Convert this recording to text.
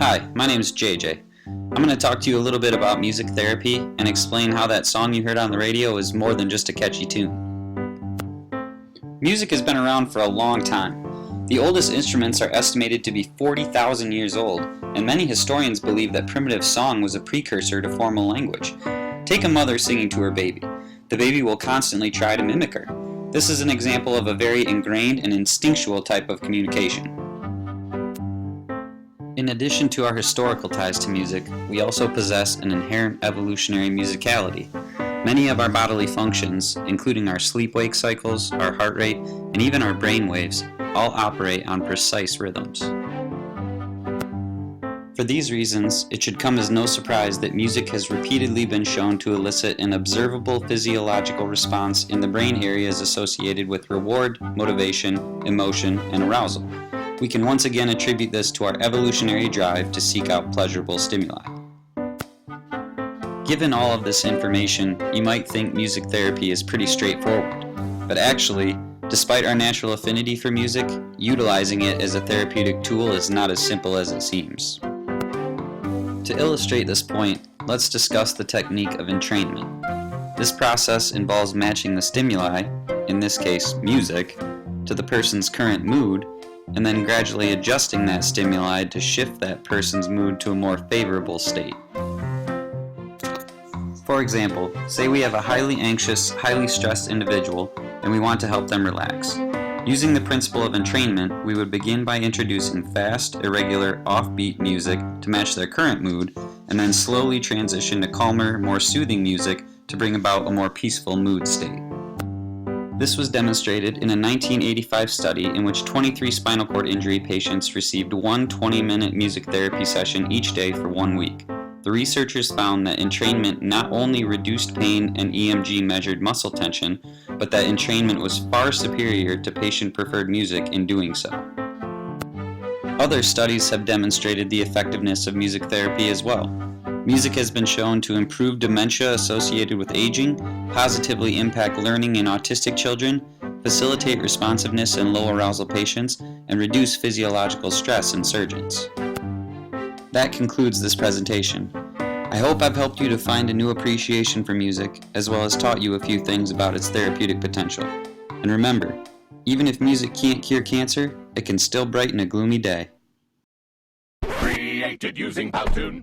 Hi, my name is JJ. I'm going to talk to you a little bit about music therapy and explain how that song you heard on the radio is more than just a catchy tune. Music has been around for a long time. The oldest instruments are estimated to be 40,000 years old, and many historians believe that primitive song was a precursor to formal language. Take a mother singing to her baby. The baby will constantly try to mimic her. This is an example of a very ingrained and instinctual type of communication. In addition to our historical ties to music, we also possess an inherent evolutionary musicality. Many of our bodily functions, including our sleep-wake cycles, our heart rate, and even our brain waves, all operate on precise rhythms. For these reasons, it should come as no surprise that music has repeatedly been shown to elicit an observable physiological response in the brain areas associated with reward, motivation, emotion, and arousal. We can once again attribute this to our evolutionary drive to seek out pleasurable stimuli. Given all of this information, you might think music therapy is pretty straightforward, but actually, despite our natural affinity for music, utilizing it as a therapeutic tool is not as simple as it seems. To illustrate this point, let's discuss the technique of entrainment. This process involves matching the stimuli, in this case music, to the person's current mood, and then gradually adjusting that stimuli to shift that person's mood to a more favorable state. For example, say we have a highly anxious, highly stressed individual, and we want to help them relax. Using the principle of entrainment, we would begin by introducing fast, irregular, offbeat music to match their current mood, and then slowly transition to calmer, more soothing music to bring about a more peaceful mood state. This was demonstrated in a 1985 study in which 23 spinal cord injury patients received one 20-minute music therapy session each day for 1 week. The researchers found that entrainment not only reduced pain and EMG measured muscle tension, but that entrainment was far superior to patient-preferred music in doing so. Other studies have demonstrated the effectiveness of music therapy as well. Music has been shown to improve dementia associated with aging, positively impact learning in autistic children, facilitate responsiveness in low arousal patients, and reduce physiological stress in surgeons. That concludes this presentation. I hope I've helped you to find a new appreciation for music, as well as taught you a few things about its therapeutic potential. And remember, even if music can't cure cancer, it can still brighten a gloomy day. Created using Powtoon.